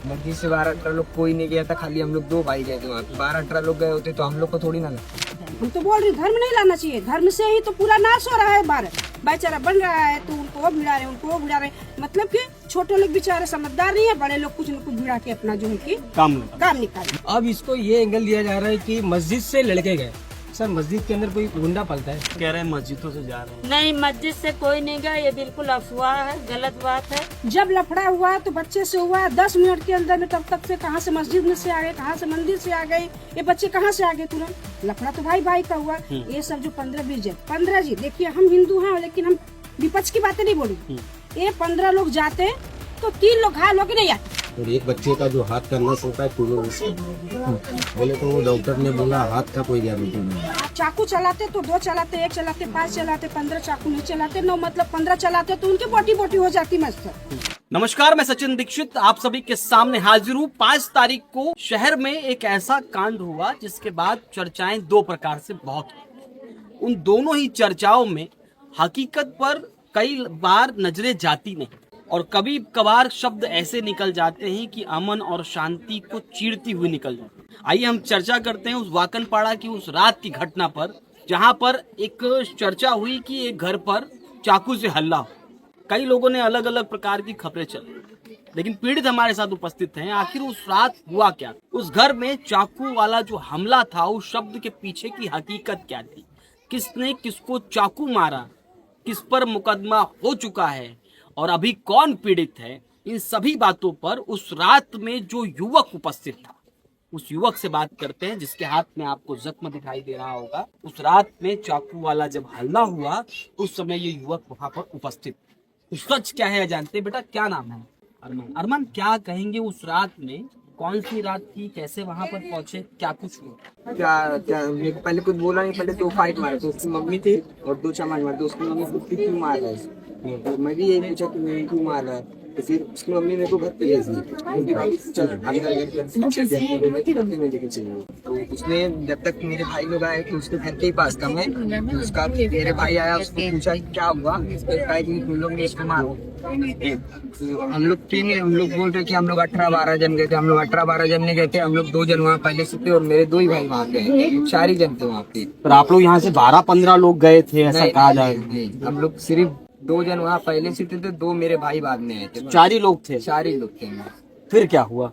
मस्जिद से 12-18 लोग कोई नहीं गया था, खाली हम लोग 2 भाई गए थे वहाँ पे। 12-18 लोग गए होते तो हम लोग को थोड़ी ना लगता। हम तो बोल रही धर्म नहीं लाना चाहिए, धर्म से ही तो पूरा नाश हो रहा है। भाईचारा बन रहा है तो उनको वो भिड़ा रहे, उनको वो भिड़ा रहे। मतलब कि छोटे लोग बेचारे समझदार नहीं है, बड़े लोग कुछ न कुछ भिड़ा के अपना जो है काम निकाले। अब इसको ये एंगल दिया जा रहा है कि मस्जिद से लड़के गए। सर मस्जिद के अंदर कोई गुंडा पलता है, कह रहे हैं मस्जिदों से जा रहे हैं। नहीं, मस्जिद से कोई नहीं गया, ये बिल्कुल अफवाह है, गलत बात है। जब लफड़ा हुआ तो बच्चे से हुआ 10 मिनट के अंदर में, तब तक से कहाँ से मस्जिद में से आ गए, कहाँ से मंदिर से आ गए, ये बच्चे कहाँ से आ गए तुरंत। लफड़ा तो भाई भाई का हुआ। ये सब जो 15-20 जी, देखिए हम हिंदू हैं लेकिन हम विपक्ष की बातें नहीं बोली। ये 15 लोग जाते तो 3 लोग घायल होके नहीं आते। और एक बच्चे का जो हाथ का नस होता है फूलों से, बोले तो वो डॉक्टर ने बोला हाथ का कोई गारंटी नहीं। चाकू चलाते तो 2 चलाते, 1 चलाते, 5 चलाते, 15 चाकू नहीं चलाते, 9 मतलब 15 चलाते तो उनकी बोटी हो जाती मस्त। नमस्कार, मैं सचिन दीक्षित आप सभी के सामने हाजिर हूँ। 5 तारीख को शहर में एक ऐसा कांड हुआ जिसके बाद चर्चाएं 2 प्रकार से बहुत हुई। उन दोनों ही चर्चाओं में हकीकत पर कई बार नजरें जाती नहीं और कभी कभार शब्द ऐसे निकल जाते हैं कि अमन और शांति को चीरती हुई निकल जाती है। आइए हम चर्चा करते हैं उस वाकनपाड़ा की उस रात की घटना पर, जहां पर एक चर्चा हुई कि एक घर पर चाकू से हल्ला हो। कई लोगों ने अलग अलग प्रकार की खबरें चली, लेकिन पीड़ित हमारे साथ उपस्थित हैं। आखिर उस रात हुआ क्या? उस घर में चाकू वाला जो हमला था, उस शब्द के पीछे की हकीकत क्या थी? किसने किसको चाकू मारा? किस पर मुकदमा हो चुका है और अभी कौन पीड़ित है? इन सभी बातों पर उस रात में जो युवक उपस्थित था, उस युवक से बात करते हैं जिसके हाथ में आपको जख्म दिखाई दे रहा होगा। उस रात में चाकू वाला जब हल्ला हुआ उस समय ये युवक वहां पर उपस्थित। सच क्या है जानते? बेटा क्या नाम है? अरमान। अरमान, क्या कहेंगे उस रात में? कौन सी रात थी? कैसे वहां पर पहुंचे? क्या कुछ हुआ? क्या मेरे को पहले कुछ बोला नहीं। पहले 2 फाइट मारे तो उसकी मम्मी थी और 2 चमाच मारे तो उसकी मम्मी पूछती क्यों मार रहा है। तो मैं भी यही पूछा कि मैं क्यों मार रहा है। तो फिर उसकी मम्मी मेरे को घर पे भेज दी, चल अंदर लेके चली। तो उसने जब तक मेरे भाई लोग आए तो उसके घर के ही पास था मैं, तो उसका मेरे भाई आया, उसको पूछा क्या हुआ। तुम लोग ने इसको मारो। हम लोग बोल रहे कि हम लोग 18-12 जन गए थे। हम लोग 18-12 जन नहीं गए थे, हम लोग 2 जन वहाँ पहले से थे और मेरे 2 ही भाई वहाँ पे, 4 ही जन थे वहाँ पे। पर आप लोग यहाँ से 12-15 लोग गए थे ऐसा कहा जाए? हम लोग सिर्फ 2 जन वहाँ पहले से थे, 2 मेरे भाई बाद में आए थे। 4 ही लोग थे? 4 ही लोग थे। फिर क्या हुआ?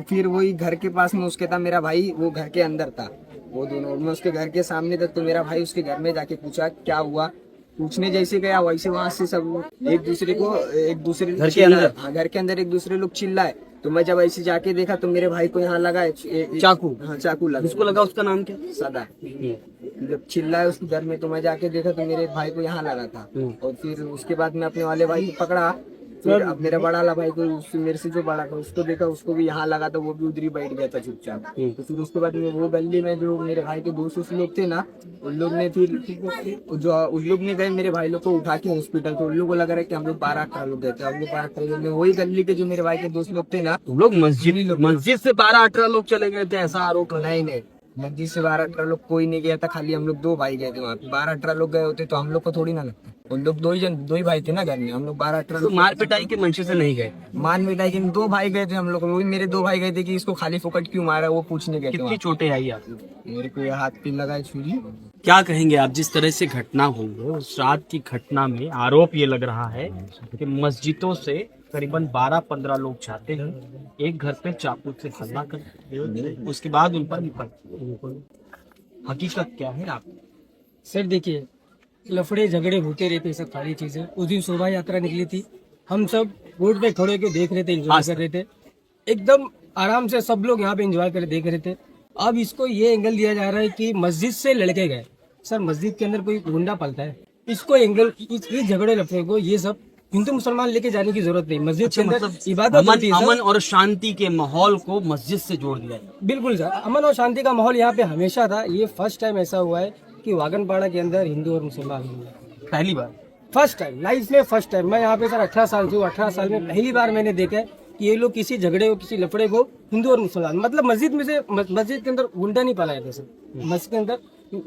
फिर वही घर के पास में उसके था मेरा भाई, वो घर के अंदर था। वो दोनों मैं उसके घर के सामने था, तो मेरा भाई उसके घर में जाके पूछा क्या हुआ। पूछने जैसे गया वैसे वहाँ से सब एक दूसरे घर के अंदर? हाँ, घर के अंदर एक दूसरे लोग चिल्लाए। तो मैं जब ऐसे जाके देखा तो मेरे भाई को यहाँ लगा चाकू। हाँ, चाकू लगा। उसको लगा, उसका नाम क्या? सदा। जब चिल्लाए उसके घर में तो मैं जाके देखा तो मेरे भाई को यहाँ लगा था। और फिर उसके बाद मैं अपने वाले भाई को पकड़ा। फिर अब मेरा बड़ा वाला भाई को मेरे से जो बड़ा था उसको देखा, उसको भी यहाँ लगा, तो वो भी उधर ही बैठ गया था चुपचाप। तो फिर उसके बाद वो गली में जो मेरे भाई के 200 लोग थे ना, उन लोग ने फिर उन लोग ने गए मेरे भाई लोग को उठा के हॉस्पिटल। तो उन लोग को लग रहा है कि हम लोग 12-18 लोग गए थे। हम लोग 12-18 लोग में वही गली के जो मेरे भाई के 200 लोग थे ना, तुम लोग मस्जिद से 12-18 लोग चले गए थे ऐसा आरोप? नहीं, मस्जिद से 12-18 लोग कोई नहीं गया था, खाली हम लोग 2 भाई गए थे वहाँ पे। 12-18 लोग गए होते तो हम लोग को थोड़ी ना लगता। उन लोग 2 ही भाई थे ना घर में। हम लोग 12-18 तो मार पिटाई के मंशे से नहीं गए? मान मिटाई के 2 भाई गए थे हम लोग। वही मेरे 2 भाई गए थे कि इसको खाली फोकट क्यों मारा, वो पूछने गए थे। कितनी चोटें आई आपको? मेरे को ये हाथ पे लगा है छुरी। क्या कहेंगे आप? जिस तरह से घटना हुई है उस रात की घटना में आरोप ये लग रहा है कि मस्जिदों से करीबन 12-15 लोग जाते हैं, एक घर पे चाकू से हमला करते, उसके बाद उन पर हकीकत क्या है आप? सर देखिए, लफड़े झगड़े होते रहते, सब सारी चीजें। उस दिन शोभा यात्रा निकली थी, हम सब रोड पे खड़े होकर देख रहे थे, एंजॉय कर रहे थे, एकदम आराम से सब लोग यहाँ पे एंजॉय कर देख रहे थे। अब इसको ये एंगल दिया जा रहा है कि मस्जिद से लड़के गए। सर मस्जिद के अंदर कोई गुंडा पलता है, इसको एंगल इस झगड़े लफड़े को ये सब हिंदू मुसलमान लेके जाने की जरूरत नहीं। मस्जिद के अंदर इबादत होती है। अमन और शांति के माहौल को मस्जिद से जोड़ दिया है। बिल्कुल सर, अमन और शांति का माहौल यहाँ पे हमेशा था। ये फर्स्ट टाइम ऐसा हुआ है कि वागनपाड़ा के अंदर हिंदू और मुसलमान पहली बार, फर्स्ट टाइम, लाइफ में फर्स्ट टाइम। मैं यहाँ पे सर 18 साल से हूँ, 18 साल में पहली बार मैंने देखा है कि ये लोग किसी झगड़े को, किसी लफड़े को हिंदू और मुसलमान, मतलब मस्जिद के अंदर गुंडा नहीं पाला जाता सर। मस्जिद के अंदर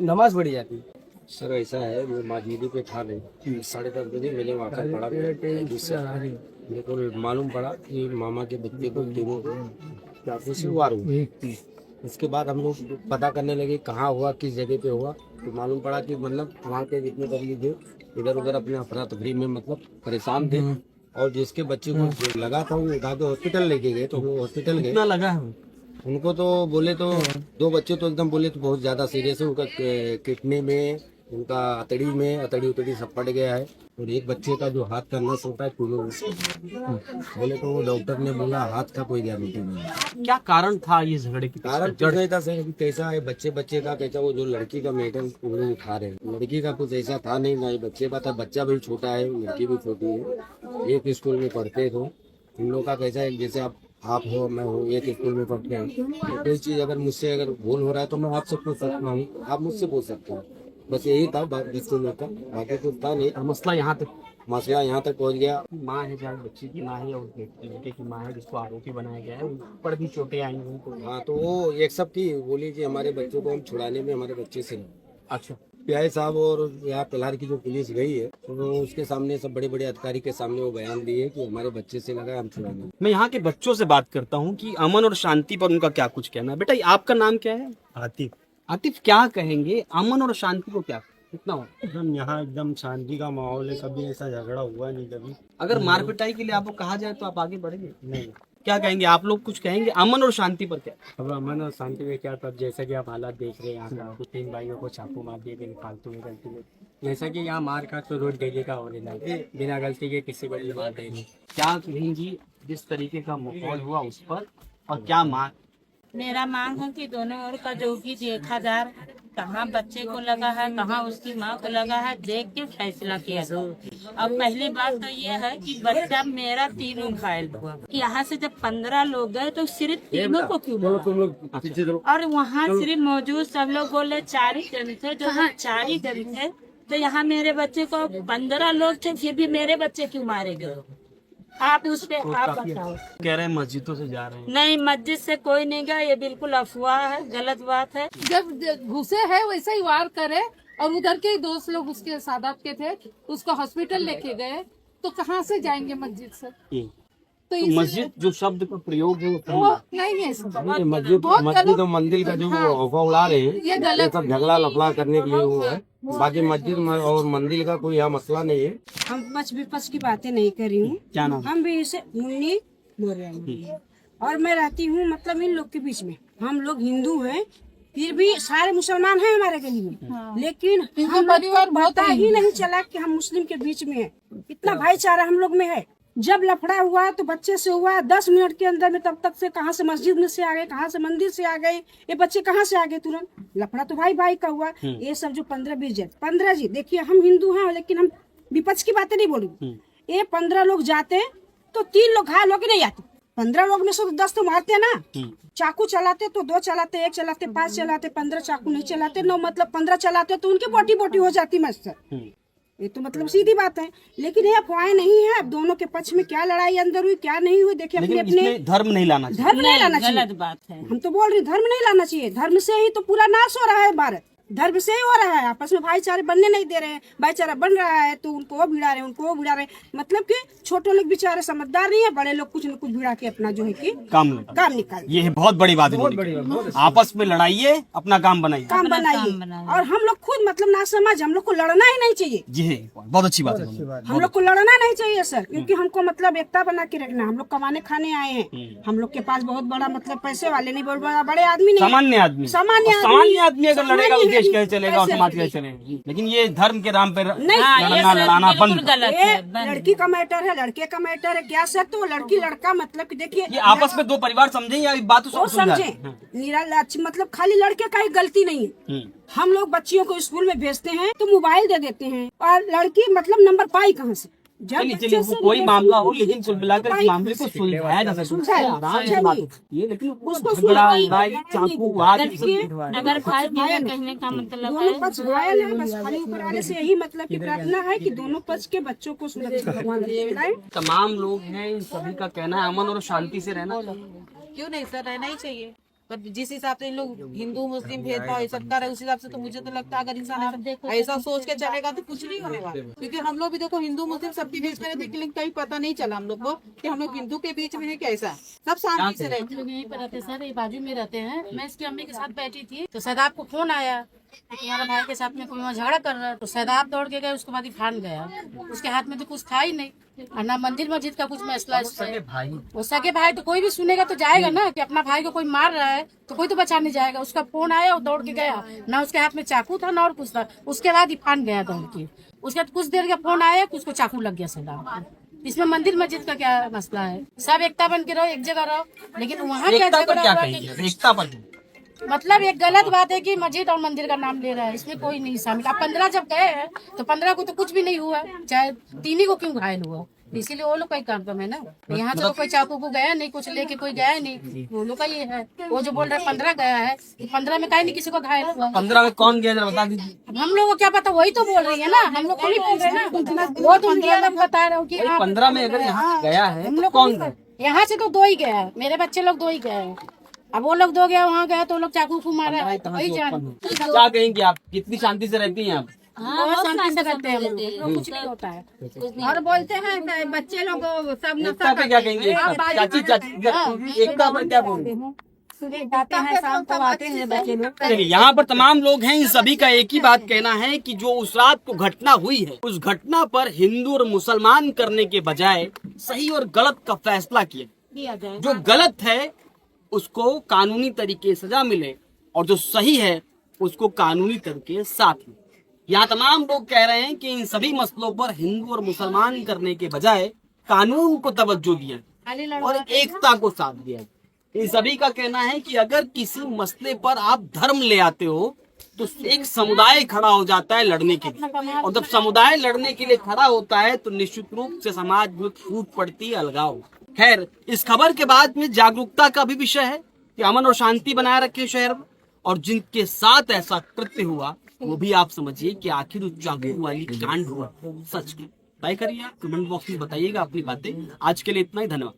नमाज पढ़ी जाती है। सर ऐसा है, वो माजमीदी पे था नहीं, 10:30 बजे मैंने वहाँ पर पड़ा। मेरे को मालूम पड़ा कि मामा के बच्चे को तीनों चाकू से वार हुआ। उसके बाद हम लोग पता करने लगे कहाँ हुआ, किस जगह पे हुआ, तो मालूम पड़ा कि मतलब वहाँ के जितने करीब थे इधर उधर अपने अफरा तफरी में मतलब परेशान थे, और जिसके बच्चे को जो लगा था वो उठा के हॉस्पिटल लेके गए। तो वो हॉस्पिटल गए, कितना लगा है? उनको तो बोले तो 2 बच्चे तो एकदम बोले तो बहुत ज्यादा सीरियस है, उनका किडनी में, उनका अतड़ी में अतड़ी सब फट गया है, और एक बच्चे का जो हाथ का नस होता है बोले तो वो डॉक्टर ने बोला हाथ का कोई गारंटी नहीं है। क्या कारण था ये झगड़े की? कारण कुछ नहीं था सर, कैसा है बच्चे का कैसा, वो जो लड़की का मैटर वो लोग उठा रहे हैं, लड़की का कुछ ऐसा था नहीं, ना ही बच्चे का था, बच्चा भी छोटा है, लड़की भी छोटी है, एक स्कूल में पढ़ते थे। इन लोग का कैसा है, जैसे आप हो मैं हो, एक स्कूल में पढ़ते हैं, कोई चीज अगर मुझसे अगर भूल हो रहा है तो मैं आपसे पूछ सकता हूँ, आप मुझसे पूछ सकते हैं, बस यही था बच्चे लोग का, बाकी कुछ था नहीं। मसला यहाँ तक पहुँच गया। माँ है जहाँ बच्ची की माँ है और लड़के की माँ है जिसको आरोपी बनाया गया है, उन पर भी चोटें आई हैं उनको। हाँ, तो वो एक सब थी, बोली जी हमारे बच्चों को हम छुड़ाने में हमारे बच्चे से। अच्छा, पीआई साहब और यहाँ पिलार की जो पुलिस गई है तो उसके सामने सब बड़े बड़े अधिकारी के सामने वो बयान दिए कि हमारे बच्चे से लगा हम छुड़ाने। मैं यहाँ के बच्चों से बात करता हूँ कि अमन और शांति पर उनका क्या कुछ कहना है। बेटा आपका नाम क्या है? आतिफ। आतिफ, क्या कहेंगे अमन और शांति को? क्या कितना हो? एकदम यहाँ एकदम शांति का माहौल है, कभी ऐसा झगड़ा हुआ नहीं कभी। अगर मार पिटाई के लिए आपको कहा जाए तो आप आगे बढ़ेंगे? नहीं। क्या कहेंगे आप लोग? कुछ कहेंगे अमन और शांति पर? क्या अब अमन और शांति में क्या, तब जैसा कि आप हालात देख रहे हैं यहाँ का, तो 3 भाइयों को चाकू मार दिए बिना फालतू में गलती में, जैसा कि यहाँ मार काट तो रोज डेली का हो रहा है, बिना गलती के किसी को भी मार देंगे। क्या कहेंगी जिस तरीके का माहौल हुआ उस पर, और क्या मांग? मेरा मांग है कि दोनों ओर का जो भी देखा जा रहा है, कहाँ बच्चे को लगा है कहाँ उसकी माँ को लगा है, देख के फैसला किया जाए। अब पहली बात तो ये है कि बच्चा मेरा तीनों घायल हुआ। यहाँ से जब 15 लोग गए तो सिर्फ तीनों को क्यों बोला? और वहाँ सिर्फ मौजूद सब लोग बोले 4 ही जन थे, जो 4 ही जन थे, तो यहाँ मेरे बच्चे को 15 लोग थे, फिर भी मेरे बच्चे क्यों मारे गए? आप उस पे आप बताओ। कह रहे हैं मस्जिदों से जा रहे हैं। नहीं, मस्जिद से कोई नहीं गया, ये बिल्कुल अफवाह है, गलत बात है। जब घुसे है वैसे ही वार करे, और उधर के दोस्त लोग उसके सादात के थे, उसको हॉस्पिटल लेके गए, तो कहाँ से जाएंगे मस्जिद से? तो मस्जिद जो शब्द का प्रयोग है वो नहीं है, मस्जिद और मंदिर का जो अफवाह उड़ा रहे हैं ये गलत, सब झगड़ा लफड़ा करने के लिए वो है, बाकी मस्जिद और मंदिर का कोई यहाँ मसला नहीं है। हम पच विपक्ष की बातें नहीं कर रही हूँ। क्या नाम? हम भी इसे मुन्नी बोल रहे हैं, और मैं रहती हूँ मतलब इन लोग के बीच में। हम लोग हिंदू हैं, फिर भी सारे मुसलमान हैं हमारे गली में, लेकिन हम परिवार पता ही नहीं चला कि हम मुस्लिम के बीच में है। इतना भाईचारा हम लोग में है। जब लफड़ा हुआ तो बच्चे से हुआ 10 मिनट के अंदर में, तब तक से कहाँ से मस्जिद में से आ गए, कहाँ से मंदिर से आ गए, ये बच्चे कहाँ से आ गए तुरंत। लफड़ा तो भाई का हुआ। ये सब जो 15-20 जन 15 जी, देखिए हम हिंदू हैं लेकिन हम विपक्ष की बातें नहीं बोलेंगे। ये 15 लोग जाते तो 3 लोग घायल होके नहीं आते, 15 लोग में से 10 तो मारते ना। चाकू चलाते तो 2 चलाते, 1 चलाते, 5 चलाते, 15 चाकू नहीं चलाते, 9 मतलब 15 चलाते तो उनकी बोटी हो जाती मस्त। ये तो मतलब सीधी बात है, लेकिन ये अफवाहें नहीं है। अब दोनों के पक्ष में क्या लड़ाई अंदर हुई क्या नहीं हुई, देखिए अपने अपने धर्म नहीं लाना चाहिए। धर्म नहीं लाना चाहिए, गलत बात है। हम तो बोल रहे धर्म नहीं लाना चाहिए। धर्म से ही तो पूरा नाश हो रहा है भारत, धर्म से ही हो रहा है। आपस में भाईचारे बनने नहीं दे रहे हैं, भाईचारा बन रहा है तो उनको वो भिड़ा रहे हैं, उनको वो भिड़ा रहे हैं। मतलब कि छोटे लोग बेचारे समझदार नहीं है, बड़े लोग कुछ न कुछ भिड़ा के अपना जो है कि काम निकाल। ये है बहुत बड़ी बात है। आपस में लड़ाइए, अपना काम बनाइए, काम बनाइए। और हम लोग खुद मतलब ना समझ, हम लोग को लड़ना ही नहीं चाहिए। जी है, बहुत अच्छी बात है। हम लोग को लड़ना नहीं चाहिए सर, क्योंकि हमको मतलब एकता बना के रखना। हम लोग कमाने खाने आए हैं, हम लोग के पास बहुत बड़ा मतलब पैसे वाले नहीं, बहुत बड़े आदमी नहीं, सामान्य आदमी अगर लड़ेगा तो देश कैसे चलेगा, समाज कैसे चलेगा। लेकिन ये धर्म के नाम पे लड़ाना बंद। लड़की का मैटर है, लड़के का मैटर है क्या सर? तो लड़की लड़का मतलब कि देखिए ये आपस में 2 परिवार समझे या बात तो समझे, मतलब खाली लड़के का ही गलती नहीं है। हम लोग बच्चियों को स्कूल में भेजते हैं तो मोबाइल दे देते हैं, और लड़की मतलब नंबर पाई कहाँ से? चलिए कोई मामला हो, लेकिन कुल मिलाकर इस मामले को सुलझाया जा सकता है, आराम से बात होती है। लेकिन उसको झगड़ा, लड़ाई, चाकू, वार, अगर भाई मेरा कहने का मतलब दोनों पक्ष घायल है, बस खाली ऊपर वाले से यही मतलब की प्रार्थना है कि दोनों पक्ष के बच्चों को सुरक्षित भगवान दिलाए। तमाम लोग हैं, इन सभी का कहना है अमन और शांति से रहना। क्यों नहीं सर, रहना ही चाहिए। पर जिस हिसाब से इन लोग हिंदू मुस्लिम भेदभाव ये सब कर रहे हैं, उस हिसाब से तो मुझे तो लगता है अगर इंसान ऐसा सोच के चलेगा तो कुछ नहीं होगा। क्योंकि हम लोग भी देखो हिंदू मुस्लिम सबके बीच में रहते, लेकिन कहीं पता नहीं चला हम लोग को कि हम लोग हिंदू के बीच में है कैसा, सब शांति से रहते। हम लोग यहीं पर रहते सर, ये बाजू में रहते हैं। मैं इसकी अम्मी के साथ बैठी थी तो सैदाब को फोन आया कि तुम्हारा भाई के साथ में कोई वहाँ झगड़ा कर रहा है। तो सैदाब दौड़ के गए, उसके बाद ही फान गया। उसके हाथ में तो कुछ था ही नहीं, और ना मंदिर मस्जिद का कुछ मसला है। वो सगे भाई तो कोई भी सुनेगा तो जाएगा ना कि अपना भाई को कोई मार रहा है तो कोई तो बचाने जाएगा। उसका फोन आया और दौड़ के गया, ना उसके हाथ में चाकू था ना और कुछ था। उसके बाद ही फान गया दौड़ के। उसके बाद कुछ देर का फोन आया कि उसको चाकू लग गया सैदाब को। इसमें मंदिर मस्जिद का क्या मसला है? सब एकता बन के रहो, एक जगह रहो, लेकिन वहाँ क्या एकता पर झगड़ा क्या हुआ कहेंगे? कि- एकता पर मतलब एक गलत बात है कि मस्जिद और मंदिर का नाम ले रहा है, इसमें कोई नहीं शामिल। अब 15 जब गए हैं तो 15 को तो कुछ भी नहीं हुआ, चाहे 3 ही को क्यों घायल हुआ, इसीलिए वो लोग का ही काम है ना। यहाँ से तो कोई चाकू को गया नहीं, कुछ लेके कोई गया नहीं, वो लोग का ये है। वो जो बोल रहे 15 गया है, 15 में कहीं नहीं किसी को घायल हुआ। 15 में कौन गया जरा बता दीजिए। अब हम लोग को क्या पता, वही तो बोल रही है ना, हम लोग को नहीं बोल रहे ना। वो तो लोग बता रहे हो कि 15 में अगर यहाँ गया है हम तो लोग कौन गया? यहाँ से तो 2 ही गया है, मेरे बच्चे लोग 2 ही गए हैं। अब वो लोग 2 गया, वहाँ गया तो वो लोग चाकू मारा है, वही जान। क्या कहेंगे आप? कितनी शांति से रहती हैं आप? बहुत शांति से रहते हैं हम लोग, कुछ नहीं होता है। और बोलते हैं बच्चे लोग सब एकता पे क्या कहेंगे? चाची एकता पर क्या बोलेंगे? जाते हैं शाम को आते हैं बच्चे लोग। चलिए, यहाँ पर तमाम लोग हैं, इन सभी का एक ही बात कहना है कि जो उस रात को घटना हुई है, उस घटना पर हिंदू और मुसलमान करने के बजाय सही और गलत का फैसला किया जाए। जो गलत है उसको कानूनी तरीके से सजा मिले और जो सही है उसको कानूनी तरीके से साथ मिले। यहाँ तमाम लोग कह रहे हैं कि इन सभी मसलों पर हिंदू और मुसलमान करने के बजाय कानून को तवज्जो दिया और एकता को साथ दिया। इन सभी का कहना है कि अगर किसी मसले पर आप धर्म ले आते हो तो एक समुदाय खड़ा हो जाता है लड़ने के लिए, और जब समुदाय लड़ने के लिए खड़ा होता है तो निश्चित रूप से समाज में फूट पड़ती है, अलगाव। खैर, इस खबर के बाद में जागरूकता का भी विषय है कि अमन और शांति बनाए रखे शहर में, और जिनके साथ ऐसा कृत्य हुआ वो भी आप समझिए कि आखिर उस चाकू वाली कांड हुआ सच की। तय करिए, कमेंट बॉक्स में बताइएगा अपनी बातें। आज के लिए इतना ही, धन्यवाद।